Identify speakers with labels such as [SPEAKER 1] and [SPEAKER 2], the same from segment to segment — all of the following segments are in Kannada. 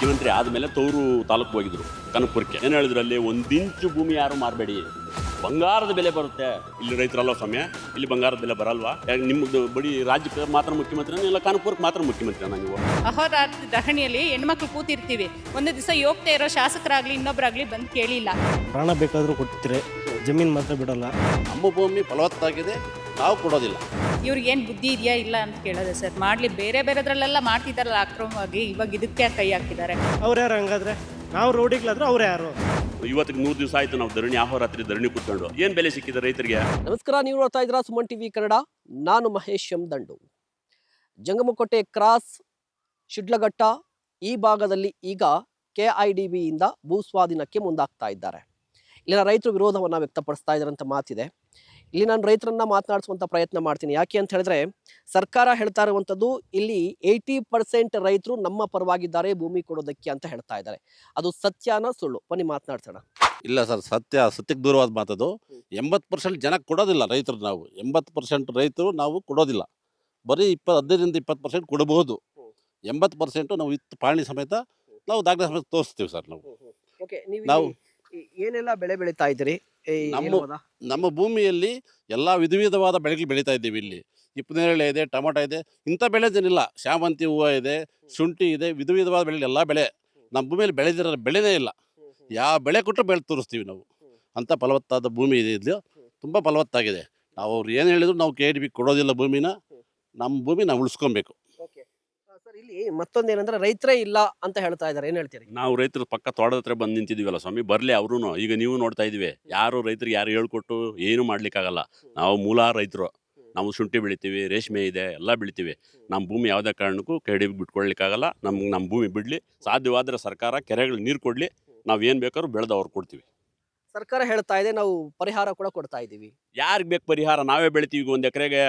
[SPEAKER 1] ಮುಖ್ಯಮಂತ್ರಿ ಆದಮೇಲೆ ತವರು ತಾಲೂಕು ಹೋಗಿದ್ರು ಕನಕಪುರಕ್ಕೆ. ಏನು ಹೇಳಿದ್ರು ಅಲ್ಲಿ 1 ಇಂಚು ಭೂಮಿ ಯಾರು ಮಾರಬೇಡಿ, ಬಂಗಾರದ ಬೆಲೆ ಬರುತ್ತೆ. ಇಲ್ಲಿ ರೈತರಲ್ಲ ಸ್ವಾಮಿ, ಇಲ್ಲಿ ಬಂಗಾರದ ಬೆಲೆ ಬರಲ್ವಾ? ನಿಮ್ದು ಬಡಿ ರಾಜ್ಯಕ್ಕೆ ಮಾತ್ರ ಮುಖ್ಯಮಂತ್ರಿ ಇಲ್ಲ ಕನಕಪುರಕ್ಕೆ ಮಾತ್ರ ಮುಖ್ಯಮಂತ್ರಿ ನೀವು?
[SPEAKER 2] ಅಹೋರಾತ್ರಿ ಧರಣಿಯಲ್ಲಿ ಹೆಣ್ಮಕ್ಳು ಕೂತಿರ್ತೀವಿ, ಒಂದು ದಿವಸ ಹೋಗ್ತಾ ಇರೋ ಶಾಸಕರಾಗ್ಲಿ ಇನ್ನೊಬ್ಬರಾಗ್ಲಿ ಬಂದು ಕೇಳಿಲ್ಲ.
[SPEAKER 3] ಪ್ರಾಣ ಬೇಕಾದರೂ ಕೊಡ್ತೀರಿ, ಜಮೀನು ಮಾತ್ರ ಬಿಡಲ್ಲ.
[SPEAKER 4] ನಮ್ಮ ಭೂಮಿ ಫಲವತ್ತಾಗಿದೆ, ನಾವು ಕೊಡೋದಿಲ್ಲ.
[SPEAKER 2] ಇವ್ರಿಗೆ ಏನು ಬುದ್ಧಿ ಇದೆಯಾ ಇಲ್ಲ ಅಂತ ಕೇಳೋದೆ ಸರ್. ಮಾಡಲಿ, ಬೇರೆದ್ರಲ್ಲೆಲ್ಲ ಮಾಡ್ತಿದ್ದಾರಲ್ಲ ಅಕ್ರಮವಾಗಿ, ಇವಾಗ ಇದಕ್ಕೆ ಕೈ ಹಾಕಿದ್ದಾರೆ.
[SPEAKER 3] ಅವ್ರು ಯಾರು ಹಂಗಾದ್ರೆ? ನಾವು ರೋಡಿಗ್ಲಾದ್ರೆ ಅವ್ರು ಯಾರು?
[SPEAKER 1] ಇವತ್ತಿಗೆ 100 ದಿವಸ ಆಯ್ತು ನಾವು ಧರಣಿ, ಅಹೋರಾತ್ರಿ ಧರಣಿ ಕೂತ್ಕೊಂಡು. ಏನು ಬೆಲೆ ಸಿಕ್ಕಿದೆ ರೈತರಿಗೆ?
[SPEAKER 5] ನಮಸ್ಕಾರ, ನೀವು ನೋಡ್ತಾ ಇದ್ದೀರಾ ಸುಮನ್ ಟಿವಿ ಕನ್ನಡ. ನಾನು ಮಹೇಶ್ ಎಂ ದಂಡು. ಜಂಗಮಕೋಟೆ ಕ್ರಾಸ್, ಶಿಡ್ಲಘಟ್ಟ ಈ ಭಾಗದಲ್ಲಿ ಈಗ KIDBಯಿಂದ ಭೂಸ್ವಾಧೀನಕ್ಕೆ ಮುಂದಾಗ್ತಾ ಇದ್ದಾರೆ. ಇಲ್ಲಿನ ರೈತರು ವಿರೋಧವನ್ನು ವ್ಯಕ್ತಪಡಿಸ್ತಾ ಇದ್ದಾರೆ ಅಂತ ಮಾತಿದೆ. ಇಲ್ಲಿ ನಾನು ರೈತರನ್ನ ಮಾತನಾಡಿಸುವಂಥ ಪ್ರಯತ್ನ ಮಾಡ್ತೀನಿ. ಯಾಕೆ ಅಂತ ಹೇಳಿದ್ರೆ, ಸರ್ಕಾರ ಹೇಳ್ತಾ ಇರುವಂಥದ್ದು ಇಲ್ಲಿ 80% ರೈತರು ನಮ್ಮ ಪರವಾಗಿದ್ದಾರೆ ಭೂಮಿ ಕೊಡೋದಕ್ಕೆ ಅಂತ ಹೇಳ್ತಾ ಇದ್ದಾರೆ. ಅದು ಸತ್ಯನ ಸುಳ್ಳು? ಬನ್ನಿ ಮಾತನಾಡ್ಸೋಣ.
[SPEAKER 4] ಇಲ್ಲ ಸರ್, ಸತ್ಯಕ್ಕೆ ದೂರವಾದ ಮಾತದು. 80% ಜನಕ್ಕೆ ಕೊಡೋದಿಲ್ಲ ರೈತರು. ನಾವು 80% ರೈತರು ನಾವು ಕೊಡೋದಿಲ್ಲ. ಬರೀ 15-20% ಕೊಡಬಹುದು. 80% ನಾವು ಇತ್ತು ಪಾಣಿ ಸಮೇತ ನಾವು ದಾಖಲೆ ಸಮೇತ ತೋರಿಸ್ತೀವಿ ಸರ್. ನಾವು
[SPEAKER 5] ಏನೆಲ್ಲ ಬೆಳೆ ಬೆಳೀತಾ ಇದ್ದೀರಿ?
[SPEAKER 4] ನಮ್ಮ ಭೂಮಿಯಲ್ಲಿ ಎಲ್ಲ ವಿಧವಾದ ಬೆಳೆಗಳು ಬೆಳೀತಾ ಇದ್ದೀವಿ. ಇಲ್ಲಿ ಹಿಪ್ಪನೇರಳೆ ಇದೆ, ಟೊಮೊಟೊ ಇದೆ, ಇಂಥ ಬೆಳೆದೇನಿಲ್ಲ. ಶಾಮಂತಿ ಹೂವು ಇದೆ, ಶುಂಠಿ ಇದೆ, ವಿಧವಾದ ಬೆಳೆ, ಎಲ್ಲ ಬೆಳೆ ನಮ್ಮ ಭೂಮಿಯಲ್ಲಿ ಬೆಳೆದಿರೋ ಬೆಳೆನೇ ಇಲ್ಲ. ಯಾವ ಬೆಳೆ ಕೊಟ್ಟರು ಬೆಳೆ ತೋರಿಸ್ತೀವಿ ನಾವು. ಅಂಥ ಫಲವತ್ತಾದ ಭೂಮಿ ಇದೆ, ಇದು ತುಂಬ ಫಲವತ್ತಾಗಿದೆ. ನಾವು ಅವ್ರು ಏನು ಹೇಳಿದ್ರು ನಾವು KIDB ಕೊಡೋದಿಲ್ಲ ಭೂಮಿನ. ನಮ್ಮ ಭೂಮಿ ನಾವು ಉಳಿಸ್ಕೊಬೇಕು.
[SPEAKER 5] ಸರ್, ಇಲ್ಲಿ ಮತ್ತೊಂದೇನಂದ್ರೆ ರೈತರೇ ಇಲ್ಲ ಅಂತ ಹೇಳ್ತಾ ಇದ್ದಾರೆ, ಏನು ಹೇಳ್ತೀರಿ?
[SPEAKER 1] ನಾವು ರೈತರು ಪಕ್ಕ ತೋಟದ ಹತ್ರ ಬಂದು ನಿಂತಿದ್ದೀವಲ್ಲ ಸ್ವಾಮಿ, ಬರಲಿ ಅವರು. ಈಗ ನೀವು ನೋಡ್ತಾ ಇದ್ದೀವಿ, ಯಾರು ರೈತರಿಗೆ ಯಾರು ಹೇಳ್ಕೊಟ್ಟು ಏನು ಮಾಡ್ಲಿಕ್ಕಾಗಲ್ಲ. ನಾವು ಮೂಲ ರೈತರು. ನಾವು ಶುಂಠಿ ಬೆಳಿತೀವಿ, ರೇಷ್ಮೆ ಇದೆ, ಎಲ್ಲ ಬೆಳಿತೀವಿ. ನಮ್ಮ ಭೂಮಿ ಯಾವುದೇ ಕಾರಣಕ್ಕೂ KIDB ಬಿಟ್ಕೊಡ್ಲಿಕ್ಕಾಗಲ್ಲ. ನಮ್ಮ ಭೂಮಿ ಬಿಡಲಿ, ಸಾಧ್ಯವಾದರೆ ಸರ್ಕಾರ ಕೆರೆಗಳು ನೀರು ಕೊಡಲಿ, ನಾವು ಏನು ಬೇಕಾದ್ರೂ ಬೆಳೆದು ಅವ್ರು ಕೊಡ್ತೀವಿ.
[SPEAKER 5] ಸರ್ಕಾರ ಹೇಳ್ತಾ ಇದೆ ನಾವು ಪರಿಹಾರ ಕೂಡ ಕೊಡ್ತಾ ಇದ್ದೀವಿ.
[SPEAKER 1] ಯಾರಿಗೆ ಬೇಕು ಪರಿಹಾರ? ನಾವೇ ಬೆಳಿತೀವಿ. ಈಗ 1 ಎಕರೆಗೆ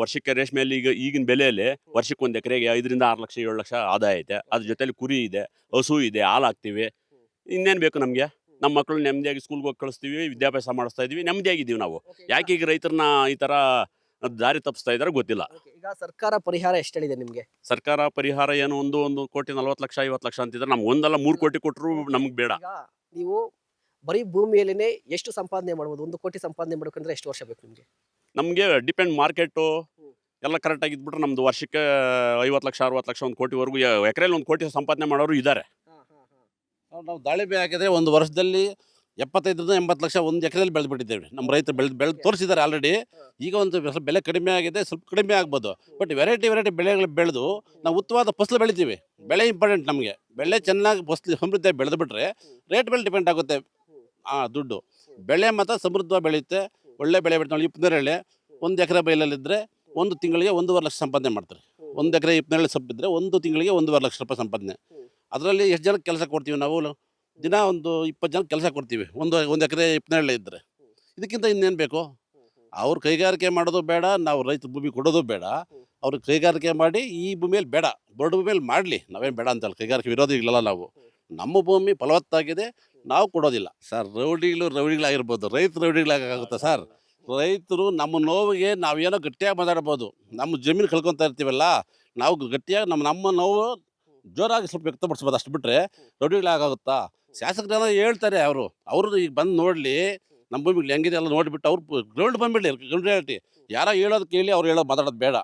[SPEAKER 1] ವರ್ಷಕ್ಕೆ ರೇಷ್ಮೆಯಲ್ಲಿ ಈಗಿನ ಬೆಲೆಯಲ್ಲಿ ವರ್ಷಕ್ಕೆ 1 ಎಕರೆಗೆ 5-6 ಲಕ್ಷ 7 ಲಕ್ಷ ಆದಾಯ ಐತೆ. ಅದ್ರ ಜೊತೆಲಿ ಕುರಿ ಇದೆ, ಹಸು ಇದೆ, ಹಾಲು ಹಾಕ್ತೀವಿ. ಇನ್ನೇನು ಬೇಕು ನಮಗೆ? ನಮ್ಮ ಮಕ್ಕಳು ನೆಮ್ಮದಿಯಾಗಿ ಸ್ಕೂಲ್ಗೆ ಹೋಗಿ ಕಳಿಸ್ತೀವಿ, ವಿದ್ಯಾಭ್ಯಾಸ ಮಾಡಿಸ್ತಾ ಇದ್ದೀವಿ, ನೆಮ್ಮದಿಯಾಗಿದ್ದೀವಿ ನಾವು. ಯಾಕೆ ಈಗ ರೈತರನ್ನ ಈ ಥರ ದಾರಿ ತಪ್ಪಿಸ್ತಾ ಇದ್ದಾರೆ ಗೊತ್ತಿಲ್ಲ.
[SPEAKER 5] ಈಗ ಸರ್ಕಾರ ಪರಿಹಾರ ಎಷ್ಟು ಹೇಳಿದೆ ನಿಮಗೆ?
[SPEAKER 1] ಸರ್ಕಾರ ಪರಿಹಾರ ಏನು 1 ಕೋಟಿ 40 ಲಕ್ಷ 50 ಲಕ್ಷ ಅಂತಿದ್ರೆ, ನಮ್ಗೆ 1 3 ಕೋಟಿ ಕೊಟ್ಟರು ನಮ್ಗೆ ಬೇಡ.
[SPEAKER 5] ಈಗ ನೀವು ಬರೀ ಭೂಮಿಯಲ್ಲಿನೇ ಎಷ್ಟು ಸಂಪಾದನೆ ಮಾಡ್ಬೋದು? 1 ಕೋಟಿ ಸಂಪಾದನೆ ಮಾಡ್ಬೇಕಂದ್ರೆ ಎಷ್ಟು ವರ್ಷ ಬೇಕು ನಿಮಗೆ?
[SPEAKER 1] ನಮಗೆ ಡಿಪೆಂಡ್, ಮಾರ್ಕೆಟು ಎಲ್ಲ ಕರೆಕ್ಟಾಗಿ ಇದ್ಬಿಟ್ರೆ ನಮ್ಮದು ವರ್ಷಕ್ಕೆ 50 ಲಕ್ಷ 60 ಲಕ್ಷ 1 ಕೋಟಿವರೆಗೂ ಎಕರೆಯಲ್ಲಿ 1 ಕೋಟಿ ಸಂಪಾದನೆ ಮಾಡೋರು ಇದ್ದಾರೆ.
[SPEAKER 4] ನಾವು ದಾಳಿಂಬೆ ಹಾಕಿದ್ರೆ ಒಂದು ವರ್ಷದಲ್ಲಿ 75-80 ಲಕ್ಷ ಒಂದು ಎಕರೆಯಲ್ಲಿ ಬೆಳೆದ್ಬಿಟ್ಟಿದ್ದೇವೆ. ನಮ್ಮ ರೈತರು ಬೆಳೆದು ತೋರಿಸಿದ್ದಾರೆ ಆಲ್ರೆಡಿ. ಈಗ ಒಂದು ಬೆಲೆ ಕಡಿಮೆ ಆಗಿದೆ, ಸ್ವಲ್ಪ ಕಡಿಮೆ ಆಗ್ಬೋದು. ಬಟ್ ವೆರೈಟಿ ಬೆಳೆಗಳು ಬೆಳೆದು ನಾವು ಉತ್ತಮವಾದ ಫಸಲು ಬೆಳಿತೀವಿ. ಬೆಳೆ ಇಂಪಾರ್ಟೆಂಟ್ ನಮಗೆ. ಬೆಳೆ ಚೆನ್ನಾಗಿ ಫಸಲು ಸಮೃದ್ಧಿಯಾಗಿ ಬೆಳೆದು ಬಿಟ್ರೆ ರೇಟ್ ಮೇಲೆ ಡಿಪೆಂಡ್ ಆಗುತ್ತೆ. ದುಡ್ಡು ಬೆಳೆ ಮಾತ್ರ ಸಮೃದ್ಧವಾಗಿ ಬೆಳೆಯುತ್ತೆ. ಒಳ್ಳೆ ಬೆಳೆ ಬೆಳಿತಾಳೆ. ಹಿಪ್ಪನೇರಳೆ 1 ಎಕರೆ ಬಯಲಲ್ಲಿದ್ದರೆ 1 ತಿಂಗಳಿಗೆ 1.5 ಲಕ್ಷ ಸಂಪಾದನೆ ಮಾಡ್ತಾರೆ. 1 ಎಕರೆ ಹಿಪ್ಪನೇರಳೆ ಸೊಪ್ಪಿದ್ರೆ 1 ತಿಂಗಳಿಗೆ 1.5 ಲಕ್ಷ ರೂಪಾಯಿ ಸಂಪಾದನೆ. ಅದರಲ್ಲಿ ಎಷ್ಟು ಜನಕ್ಕೆ ಕೆಲಸ ಕೊಡ್ತೀವಿ ನಾವು? ದಿನ ಒಂದು 20 ಜನಕ್ಕೆ ಕೆಲಸ ಕೊಡ್ತೀವಿ. 1 ಎಕರೆ ಹಿಪ್ಪನೇರಳೆ ಇದ್ದರೆ. ಇದಕ್ಕಿಂತ ಇನ್ನೇನು ಬೇಕು? ಅವ್ರು ಕೈಗಾರಿಕೆ ಮಾಡೋದು ಬೇಡ, ನಾವು ರೈತ ಭೂಮಿ ಕೊಡೋದು ಬೇಡ. ಅವ್ರಿಗೆ ಕೈಗಾರಿಕೆ ಮಾಡಿ ಈ ಭೂಮಿಯಲ್ಲಿ ಬೇಡ, ದೊಡ್ಡ ಭೂಮಿಯಲ್ಲಿ ಮಾಡಲಿ, ನಾವೇನು ಬೇಡ ಅಂತಲ್ಲ. ಕೈಗಾರಿಕೆ ವಿರೋಧಿಗಳಲ್ಲ ನಾವು. ನಮ್ಮ ಭೂಮಿ ಫಲವತ್ತಾಗಿದೆ, ನಾವು ಕೊಡೋದಿಲ್ಲ ಸರ್. ರೌಡಿಗಳಾಗಿರ್ಬೋದು, ರೈತರು ರೌಡಿಗಳಾಗುತ್ತೆ ಸರ್. ರೈತರು ನಮ್ಮ ನೋವಿಗೆ ನಾವೇನೋ ಗಟ್ಟಿಯಾಗಿ ಮಾತಾಡ್ಬೋದು. ನಮ್ಮ ಜಮೀನು ಕಳ್ಕೊತಾ ಇರ್ತೀವಲ್ಲ, ನಾವು ಗಟ್ಟಿಯಾಗಿ ನಮ್ಮ ನೋವು ಜೋರಾಗಿ ಸ್ವಲ್ಪ ವ್ಯಕ್ತಪಡಿಸ್ಬೋದು. ಅಷ್ಟು ಬಿಟ್ಟರೆ ರೌಡಿಗಳಾಗುತ್ತಾ? ಶಾಸಕರೆಲ್ಲ ಹೇಳ್ತಾರೆ, ಅವರು ಈಗ ಬಂದು ನೋಡಲಿ ನಮ್ಮ ಭೂಮಿಗಳು ಹೆಂಗಿದೆ ಎಲ್ಲ ನೋಡಿಬಿಟ್ಟು ಅವ್ರು ಗ್ರೌಂಡ್ ಬಂದುಬಿಡಲಿ. ಗ್ರೌಂಡ್ ರಿಯಾಲಿಟಿ ಯಾರೋ ಹೇಳೋದು ಕೇಳಿ ಅವ್ರು ಹೇಳೋದು ಮಾತಾಡೋದು ಬೇಡ.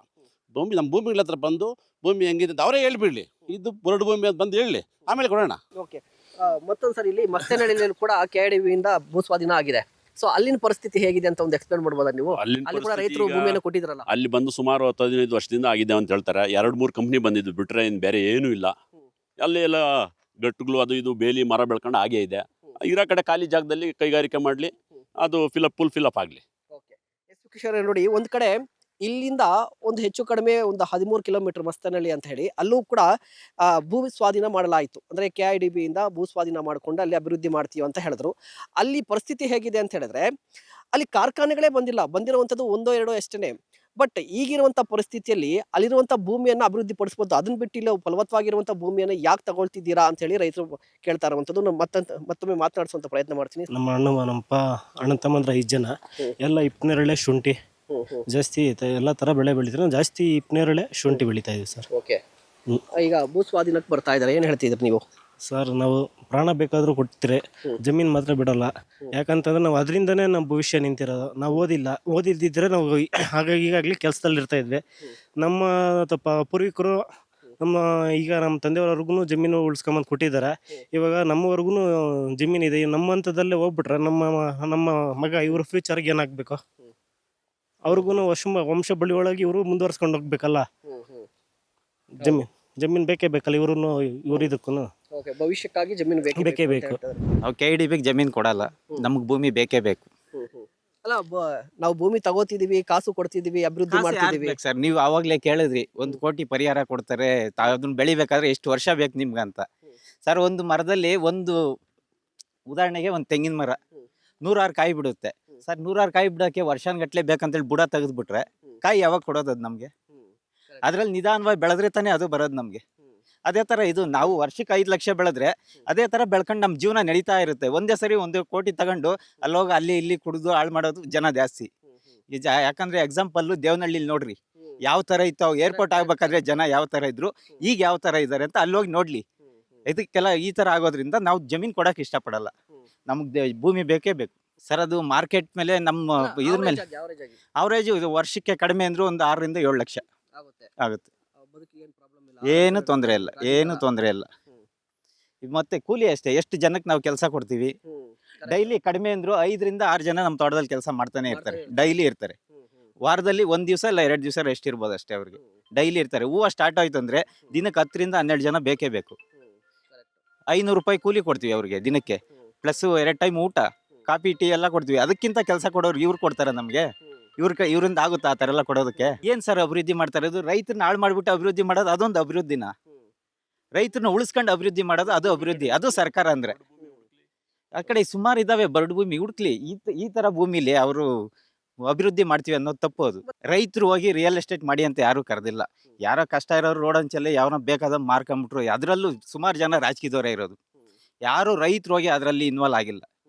[SPEAKER 4] ನಮ್ಮ ಭೂಮಿಗಳ ಹತ್ರ ಬಂದು ಭೂಮಿ ಹೆಂಗಿದೆ ಅಂತ ಅವರೇ ಹೇಳ್ಬಿಡಲಿ. ಇದು ಬರಡು ಭೂಮಿ ಅಂತ ಬಂದು ಹೇಳಲಿ, ಆಮೇಲೆ ಕೊಡೋಣ.
[SPEAKER 5] ಓಕೆ, ಮತ್ತೊಂದು ಸರಿ ಇಲ್ಲಿ ಮಸ್ತೆನಹಳ್ಳಿಯಲ್ಲಿ ಕೂಡ KIDBಯಿಂದ ಭೂಸ್ವಾಧೀನ ಆಗಿದೆ. ಸೊ ಅಲ್ಲಿನ ಪರಿಸ್ಥಿತಿ ಹೇಗಿದೆ ಅಂತ ಒಂದು ಎಕ್ಸ್ಪ್ಲೇನ್ ಮಾಡ್ಬೋದಾ ನೀವು? ಅಲ್ಲಿ ಕೂಡ ರೈತರು ಭೂಮಿಯನ್ನು ಕೊಟ್ಟಿದ್ರಲ್ಲ.
[SPEAKER 1] ಅಲ್ಲಿ ಬಂದು ಸುಮಾರು 10-15 ವರ್ಷದಿಂದ ಆಗಿದೆ ಅಂತ ಹೇಳ್ತಾರೆ. 2-3 ಕಂಪ್ನಿ ಬಂದಿದ್ದು ಬಿಟ್ಟರೆ ಇನ್ನು ಬೇರೆ ಏನೂ ಇಲ್ಲ. ಅಲ್ಲಿ ಎಲ್ಲ ಗಟ್ಟುಗಳು ಅದು ಇದು ಬೇಲಿ ಮರ ಬೆಳ್ಕೊಂಡು ಹಾಗೇ ಇದೆ. ಇರೋ ಕಡೆ ಖಾಲಿ ಜಾಗದಲ್ಲಿ ಕೈಗಾರಿಕೆ ಮಾಡಲಿ, ಅದು ಫುಲ್ ಫಿಲಪ್ ಆಗಲಿ.
[SPEAKER 5] ಓಕೆ, ಕಿಶೋರ್ ನೋಡಿ, ಒಂದು ಕಡೆ ಇಲ್ಲಿಂದ ಒಂದು ಹೆಚ್ಚು ಕಡಿಮೆ ಒಂದು 13 ಕಿಲೋಮೀಟರ್ ಮಸ್ತನಹಳ್ಳಿ ಅಂತ ಹೇಳಿ, ಅಲ್ಲೂ ಕೂಡ ಭೂ ಸ್ವಾಧೀನ ಮಾಡಲಾಯಿತು. ಅಂದರೆ KIDBಯಿಂದ ಭೂ ಸ್ವಾಧೀನ ಮಾಡಿಕೊಂಡು ಅಲ್ಲಿ ಅಭಿವೃದ್ಧಿ ಮಾಡ್ತೀವಿ ಅಂತ ಹೇಳಿದ್ರು. ಅಲ್ಲಿ ಪರಿಸ್ಥಿತಿ ಹೇಗಿದೆ ಅಂತ ಹೇಳಿದ್ರೆ, ಅಲ್ಲಿ ಕಾರ್ಖಾನೆಗಳೇ ಬಂದಿರುವಂಥದ್ದು 1-2 ಅಷ್ಟೇ. ಬಟ್ ಈಗಿರುವಂಥ ಪರಿಸ್ಥಿತಿಯಲ್ಲಿ ಅಲ್ಲಿರುವಂಥ ಭೂಮಿಯನ್ನು ಅಭಿವೃದ್ಧಿ ಪಡಿಸ್ಬೋದು. ಅದನ್ನ ಬಿಟ್ಟು ಇಲ್ಲಿ ಫಲವತ್ತವಾಗಿರುವಂಥ ಭೂಮಿಯನ್ನು ಯಾಕೆ ತಗೊಳ್ತಿದ್ದೀರಾ ಅಂತ ಹೇಳಿ ರೈತರು ಕೇಳ್ತಾ ಇರುವಂಥದ್ದು. ನಾನು ಮತ್ತೊಮ್ಮೆ ಮಾತನಾಡಿಸುವಂಥ ಪ್ರಯತ್ನ ಮಾಡ್ತೀನಿ.
[SPEAKER 3] ನಮ್ಮ ಅಣ್ಣ ತಮ್ಮಂದ್ರ 5 ಜನ ಎಲ್ಲ ಹಿಪ್ಪನೇರಳೆ ಶುಂಠಿ ಜಾಸ್ತಿ ಎಲ್ಲ ಥರ ಬೆಳೆ ಬೆಳಿತಾರೆ. ಜಾಸ್ತಿ ಹಿಪ್ಪನೇರಳೆ ಶುಂಠಿ ಬೆಳೀತಾ ಇದೀವಿ ಸರ್.
[SPEAKER 5] ಓಕೆ, ಈಗ ಭೂ ಸ್ವಾಧೀನಕ್ಕೆ ಬರ್ತಾ ಇದ್ದಾರೆ, ಏನು ಹೇಳ್ತಿದ್ರಿ ನೀವು?
[SPEAKER 3] ಸರ್ ನಾವು ಪ್ರಾಣ ಬೇಕಾದರೂ ಕೊಡ್ತೀರಿ, ಜಮೀನು ಮಾತ್ರ ಬಿಡಲ್ಲ. ಯಾಕಂತಂದ್ರೆ ನಾವು ಅದರಿಂದನೇ ನಮ್ಮ ಭವಿಷ್ಯ ನಿಂತಿರೋದು. ನಾವು ಓದಿದ್ದಿದ್ರೆ ನಾವು ಹಾಗಾಗಿ ಈಗಾಗಲೇ ಕೆಲಸದಲ್ಲಿ ಇರ್ತಾ ಇದ್ವಿ. ನಮ್ಮ ಪೂರ್ವಿಕರು ನಮ್ಮ ತಂದೆಯವರೆಗೂ ಜಮೀನು ಉಳಿಸ್ಕೊಂಬಂದು ಕೊಟ್ಟಿದ್ದಾರೆ. ಇವಾಗ ನಮ್ಮವರೆಗೂ ಜಮೀನಿದೆ. ನಮ್ಮ ಹಂತದಲ್ಲೇ ಹೋಗ್ಬಿಟ್ರೆ ನಮ್ಮ ಮಗ ಇವರು ಫ್ಯೂಚರ್ಗೆ ಏನಾಗಬೇಕು? ಅವ್ರಿಗೂ ವಂಶ ಬಳಿ ಒಳಗೆ ಇವರು ಮುಂದುವರ್ಸ್ಕೊಂಡು ಹೋಗ್ಬೇಕಲ್ಲ. ಜಮೀನು ಬೇಕೇ ಬೇಕಲ್ಲ ಇವರು ಇದಕ್ಕೂ
[SPEAKER 5] ಭವಿಷ್ಯಕ್ಕಾಗಿ ಜಮೀನು
[SPEAKER 3] ಬೇಕೇ ಬೇಕು.
[SPEAKER 6] ನಾವು KDBಗೆ ಜಮೀನು ಕೊಡಲ್ಲ, ನಮಗೆ ಭೂಮಿ ಬೇಕೇ ಬೇಕು.
[SPEAKER 5] ಅಲ್ಲ ನಾವು ಭೂಮಿ ತಗೋತಿದೀವಿ, ಕಾಸು ಕೊಡ್ತಿದೀವಿ, ಅಭಿವೃದ್ಧಿ ಮಾಡ್ತಿದೀವಿ.
[SPEAKER 6] ಸರ್ ನೀವು ಆವಾಗಲೇ ಕೇಳಿದ್ರಿ 1 ಕೋಟಿ ಪರಿಹಾರ ಕೊಡ್ತಾರೆ, ಅದನ್ನ ಬೆಳಿಬೇಕಾದ್ರೆ ಎಷ್ಟು ವರ್ಷ ಬೇಕು ನಿಮ್ಗಂತ. ಸರ್ ಒಂದು ಮರದಲ್ಲಿ ಉದಾಹರಣೆಗೆ ಒಂದು ತೆಂಗಿನ ಮರ 100 ಕಾಯಿ ಬಿಡುತ್ತೆ. ಸರ್ 100 ಕಾಯಿ ಬಿಡೋಕ್ಕೆ ವರ್ಷಾನ್ಗಟ್ಲೆ ಬೇಕಂತೇಳಿ ಬುಡ ತೆಗೆದ್ಬಿಟ್ರೆ ಕಾಯಿ ಯಾವಾಗ ಕೊಡೋದು ಅದು ನಮಗೆ? ಅದ್ರಲ್ಲಿ ನಿಧಾನವಾಗಿ ಬೆಳೆದ್ರೆ ತಾನೇ ಅದು ಬರೋದು ನಮಗೆ. ಅದೇ ಥರ ಇದು ನಾವು ವರ್ಷಕ್ಕೆ 5 ಲಕ್ಷ ಬೆಳೆದ್ರೆ ಅದೇ ಥರ ಬೆಳ್ಕೊಂಡು ನಮ್ಮ ಜೀವನ ನಡೀತಾ ಇರುತ್ತೆ. ಒಂದೇ ಸರಿ 1 ಕೋಟಿ ತಗೊಂಡು ಅಲ್ಲೋಗಿ ಅಲ್ಲಿ ಇಲ್ಲಿ ಕುಡಿದು ಹಾಳು ಮಾಡೋದು ಜನ ಜಾಸ್ತಿ. ಯಾಕಂದರೆ ಎಕ್ಸಾಂಪಲ್ಲು ದೇವನಹಳ್ಳಿಲಿ ನೋಡ್ರಿ ಯಾವ ಥರ ಇತ್ತು. ಏರ್ಪೋರ್ಟ್ ಆಗಬೇಕಾದ್ರೆ ಜನ ಯಾವ ಥರ ಇದ್ರು, ಈಗ ಯಾವ ಥರ ಇದ್ದಾರೆ ಅಂತ ಅಲ್ಲೋಗಿ ನೋಡಲಿ. ಇದಕ್ಕೆಲ್ಲ ಈ ಥರ ಆಗೋದ್ರಿಂದ ನಾವು ಜಮೀನು ಕೊಡೋಕೆ ಇಷ್ಟಪಡಲ್ಲ. ನಮಗೆ ಭೂಮಿ ಬೇಕೇ ಬೇಕು. ಸರ್ ಅದು ಮಾರ್ಕೆಟ್ ಮೇಲೆ ನಮ್ಮ ಇದ್ರ ಮೇಲೆ ಅವರೇಜು ಇದು ವರ್ಷಕ್ಕೆ ಕಡಿಮೆ ಅಂದರೂ ಒಂದು 6 ರಿಂದ 7 ಲಕ್ಷ ಆಗುತ್ತೆ. ಏನು ತೊಂದರೆ ಇಲ್ಲ, ಏನು ತೊಂದರೆ ಇಲ್ಲ. ಮತ್ತೆ ಕೂಲಿ ಅಷ್ಟೇ, ಎಷ್ಟು ಜನಕ್ಕೆ ನಾವು ಕೆಲಸ ಕೊಡ್ತೀವಿ. ಡೈಲಿ ಕಡಿಮೆ ಅಂದ್ರು 5 ರಿಂದ 6 ಜನ ನಮ್ಮ ತೋಟದಲ್ಲಿ ಕೆಲಸ ಮಾಡ್ತಾನೆ ಇರ್ತಾರೆ, ಡೈಲಿ ಇರ್ತಾರೆ. ವಾರದಲ್ಲಿ 1 ದಿವಸ ಇಲ್ಲ 2 ದಿವಸ ರೆಸ್ಟ್ ಇರ್ಬೋದು ಅಷ್ಟೇ ಅವ್ರಿಗೆ. ಡೈಲಿ ಇರ್ತಾರೆ. ಹೂವು ಸ್ಟಾರ್ಟ್ ಆಯ್ತು ಅಂದ್ರೆ ದಿನಕ್ಕೆ 10 ರಿಂದ 12 ಜನ ಬೇಕೇ ಬೇಕು. 500 ರೂಪಾಯಿ ಕೂಲಿ ಕೊಡ್ತೀವಿ ಅವ್ರಿಗೆ ದಿನಕ್ಕೆ, ಪ್ಲಸ್ 2 ಟೈಮ್ ಊಟ, ಕಾಫಿ ಟೀ ಎಲ್ಲ ಕೊಡ್ತೀವಿ. ಅದಕ್ಕಿಂತ ಕೆಲಸ ಕೊಡೋರು ಇವ್ರು ಕೊಡ್ತಾರೆ ನಮಗೆ. ಇವರಿಂದ ಆಗುತ್ತಾ ಆ ಥರ ಎಲ್ಲ ಕೊಡೋದಕ್ಕೆ? ಏನು ಸರ್ ಅಭಿವೃದ್ಧಿ ಮಾಡ್ತಾರೆ? ಇದು ರೈತರನ್ನ ಹಾಳು ಮಾಡಿಬಿಟ್ಟು ಅಭಿವೃದ್ಧಿ ಮಾಡೋದು ಅದೊಂದು ಅಭಿವೃದ್ಧಿನ? ರೈತರನ್ನ ಉಳಿಸ್ಕೊಂಡು ಅಭಿವೃದ್ಧಿ ಮಾಡೋದು ಅದು ಅಭಿವೃದ್ಧಿ? ಅದು ಸರ್ಕಾರ ಅಂದರೆ? ಆ ಕಡೆ ಸುಮಾರು ಇದ್ದಾವೆ ಬರಡು ಭೂಮಿ, ಹುಡುಕ್ಲಿ. ಈ ಥರ ಭೂಮಿಲಿ ಅವರು ಅಭಿವೃದ್ಧಿ ಮಾಡ್ತೀವಿ ಅನ್ನೋದು ತಪ್ಪು. ಅದು ರೈತರು ಹೋಗಿ ರಿಯಲ್ ಎಸ್ಟೇಟ್ ಮಾಡಿ ಅಂತ ಯಾರೂ ಕರೆದಿಲ್ಲ. ಯಾರೋ ಕಷ್ಟ ಇರೋರು ರೋಡ್ ಅಂಚಲ್ಲೇ ಯಾವನ ಬೇಕಾದ ಮಾರ್ಕೊಂಬಿಟ್ರು. ಅದರಲ್ಲೂ ಸುಮಾರು ಜನ ರಾಜಕೀಯದವರೇ ಇರೋದು. ಯಾರು ರೈತರು ಹೋಗಿ ಅದರಲ್ಲಿ ಇನ್ವಾಲ್ವ್ ಆಗಿಲ್ಲ.